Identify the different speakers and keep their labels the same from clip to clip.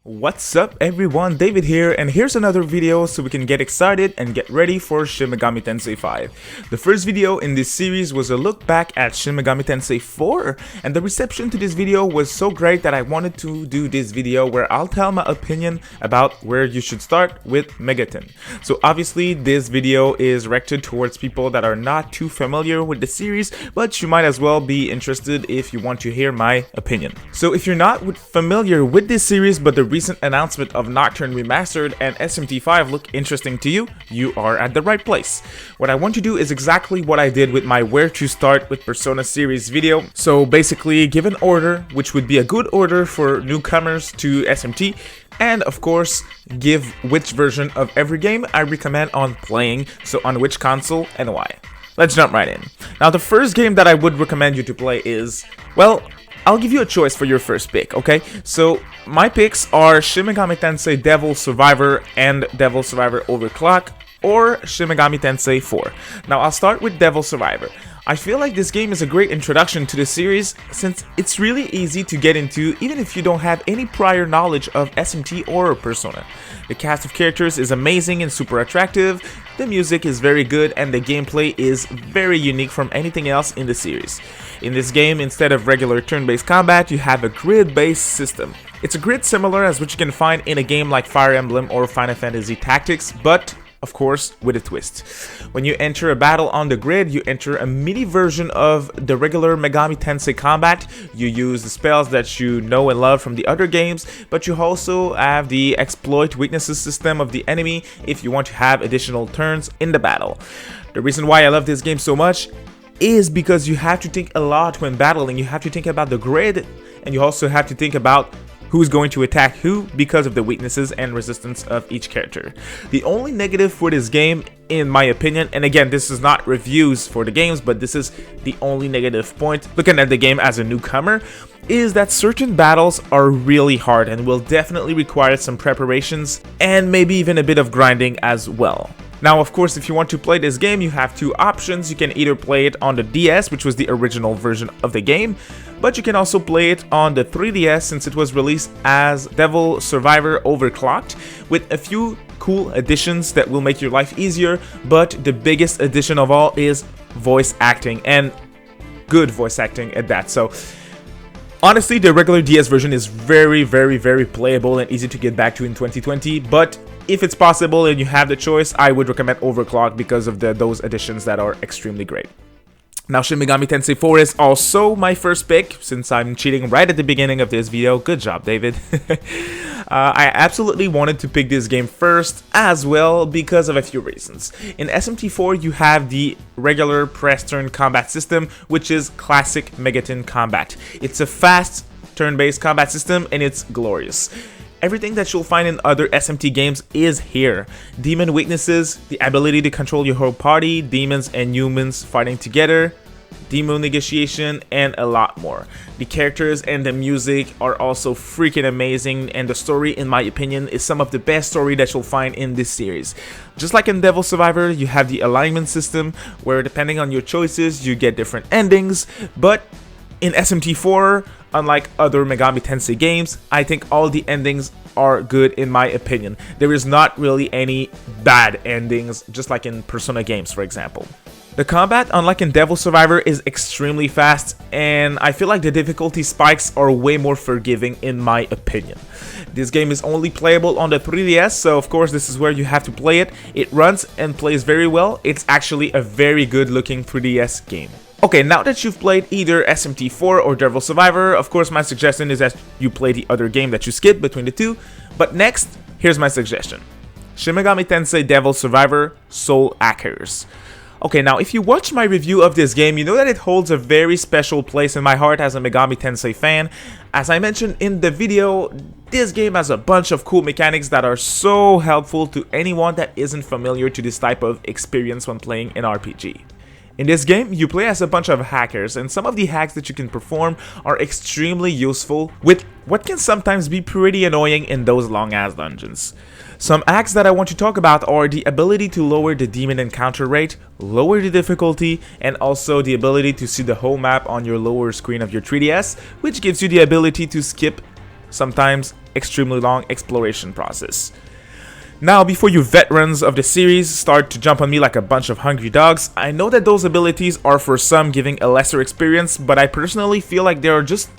Speaker 1: What's up everyone, David here, and here's another video so we can get excited and get ready for Shin Megami Tensei V. The first video in this series was a look back at Shin Megami Tensei IV, and the reception to this video was so great that I wanted to do this video where I'll tell my opinion about where you should start with Megaten. So obviously this video is directed towards people that are not too familiar with the series, but you might as well be interested if you want to hear my opinion. So if you're not familiar with this series but the recent announcement of Nocturne Remastered and SMT5 look interesting to you, you are at the right place. What I want to do is exactly what I did with my Where to Start with Persona series video. So basically give an order, which would be a good order for newcomers to SMT, and of course give which version of every game I recommend on playing, so on which console and why. Let's jump right in. Now the first game that I would recommend you to play is, well, I'll give you a choice for your first pick, okay? So my picks are Shin Megami Tensei Devil Survivor and Devil Survivor Overclock, or Shin Megami Tensei IV. Now I'll start with Devil Survivor. I feel like this game is a great introduction to the series since it's really easy to get into even if you don't have any prior knowledge of SMT or Persona. The cast of characters is amazing and super attractive, the music is very good, and the gameplay is very unique from anything else in the series. In this game, instead of regular turn-based combat, you have a grid-based system. It's a grid similar as what you can find in a game like Fire Emblem or Final Fantasy Tactics, but of course, with a twist. When you enter a battle on the grid, you enter a mini version of the regular Megami Tensei combat. You use the spells that you know and love from the other games, but you also have the exploit weaknesses system of the enemy if you want to have additional turns in the battle. The reason why I love this game so much is because you have to think a lot when battling. You have to think about the grid, and you also have to think about who's going to attack who because of the weaknesses and resistance of each character. The only negative for this game, in my opinion, and again this is not reviews for the games, but this is the only negative point looking at the game as a newcomer, is that certain battles are really hard and will definitely require some preparations and maybe even a bit of grinding as well. Now, of course, if you want to play this game, you have two options. You can either play it on the DS, which was the original version of the game, but you can also play it on the 3DS since it was released as Devil Survivor Overclocked, with a few cool additions that will make your life easier, but the biggest addition of all is voice acting, and good voice acting at that. So honestly, the regular DS version is very playable and easy to get back to in 2020, but if it's possible and you have the choice, I would recommend Overclock because of those additions that are extremely great. Now, Shin Megami Tensei IV is also my first pick, since I'm cheating right at the beginning of this video. Good job, David. I absolutely wanted to pick this game first as well because of a few reasons. In SMT4, you have the regular press turn combat system, which is classic Megaten combat. It's a fast turn-based combat system and it's glorious. Everything that you'll find in other SMT games is here. Demon weaknesses, the ability to control your whole party, demons and humans fighting together, demo negotiation, and a lot more. The characters and the music are also freaking amazing, and the story, in my opinion, is some of the best story that you'll find in this series. Just like in Devil Survivor, you have the alignment system, where depending on your choices, you get different endings, but in SMT4, unlike other Megami Tensei games, I think all the endings are good in my opinion. There is not really any bad endings, just like in Persona games, for example. The combat, unlike in Devil Survivor, is extremely fast, and I feel like the difficulty spikes are way more forgiving in my opinion. This game is only playable on the 3DS, so of course this is where you have to play it. It runs and plays very well. It's actually a very good looking 3DS game. Okay, now that you've played either SMT4 or Devil Survivor, of course my suggestion is that you play the other game that you skip between the two. But next, here's my suggestion. Shin Megami Tensei Devil Survivor Soul Hackers. Okay, now if you watch my review of this game, you know that it holds a very special place in my heart as a Megami Tensei fan. As I mentioned in the video, this game has a bunch of cool mechanics that are so helpful to anyone that isn't familiar to this type of experience when playing an RPG. In this game, you play as a bunch of hackers, and some of the hacks that you can perform are extremely useful with what can sometimes be pretty annoying in those long-ass dungeons. Some hacks that I want to talk about are the ability to lower the demon encounter rate, lower the difficulty, and also the ability to see the whole map on your lower screen of your 3DS, which gives you the ability to skip sometimes extremely long exploration process. Now, before you veterans of the series start to jump on me like a bunch of hungry dogs, I know that those abilities are for some giving a lesser experience, but I personally feel like they are just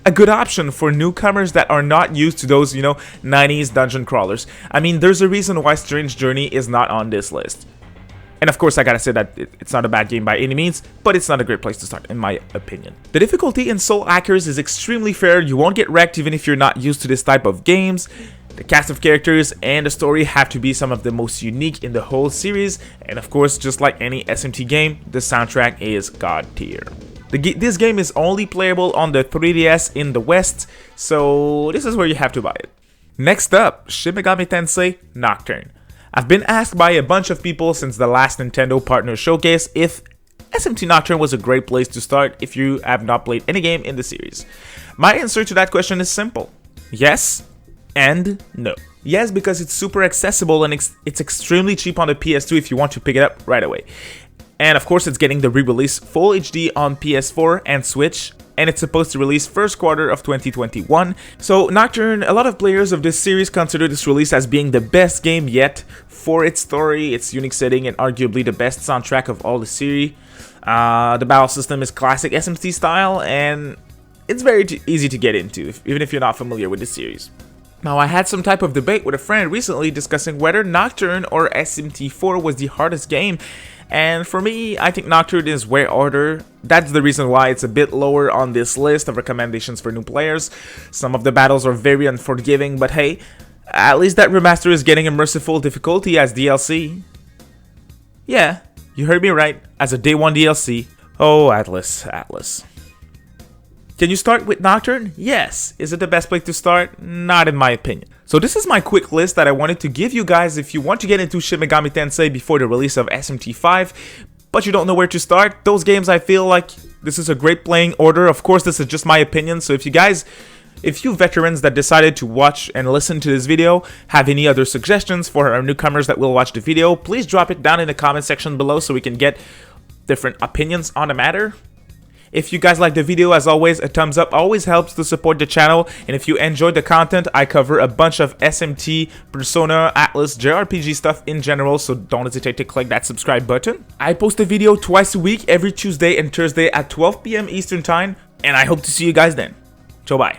Speaker 1: a good option for newcomers that are not used to those, 90s dungeon crawlers. I mean, there's a reason why Strange Journey is not on this list. And of course, I gotta say that it's not a bad game by any means, but it's not a great place to start, in my opinion. The difficulty in Soul Hackers is extremely fair. You won't get wrecked even if you're not used to this type of games. The cast of characters and the story have to be some of the most unique in the whole series, and of course, just like any SMT game, the soundtrack is god tier. This game is only playable on the 3DS in the West, so this is where you have to buy it. Next up, Shin Megami Tensei Nocturne. I've been asked by a bunch of people since the last Nintendo Partner Showcase if SMT Nocturne was a great place to start if you have not played any game in the series. My answer to that question is simple. Yes and no. Yes, because it's super accessible and it's extremely cheap on the PS2 if you want to pick it up right away. And of course, it's getting the re-release Full HD on PS4 and Switch, and it's supposed to release first quarter of 2021. So Nocturne, a lot of players of this series consider this release as being the best game yet for its story, its unique setting, and arguably the best soundtrack of all the series. The battle system is classic SMT style, and it's very easy to get into, even if you're not familiar with the series. Now, I had some type of debate with a friend recently discussing whether Nocturne or SMT IV was the hardest game, and for me, I think Nocturne is way harder. That's the reason why it's a bit lower on this list of recommendations for new players. Some of the battles are very unforgiving, but hey, at least that remaster is getting a merciful difficulty as DLC. Yeah, you heard me right, as a day 1 DLC. Oh, Atlas. Can you start with Nocturne? Yes. Is it the best place to start? Not in my opinion. So this is my quick list that I wanted to give you guys if you want to get into Shin Megami Tensei before the release of SMT V, but you don't know where to start. Those games, I feel like this is a great playing order. Of course, this is just my opinion, so if you veterans that decided to watch and listen to this video have any other suggestions for our newcomers that will watch the video, please drop it down in the comment section below so we can get different opinions on the matter. If you guys like the video, as always, a thumbs up always helps to support the channel, and if you enjoyed the content, I cover a bunch of SMT, Persona, Atlas, JRPG stuff in general, so don't hesitate to click that subscribe button. I post a video twice a week, every Tuesday and Thursday at 12 PM Eastern Time, and I hope to see you guys then. Ciao, bye.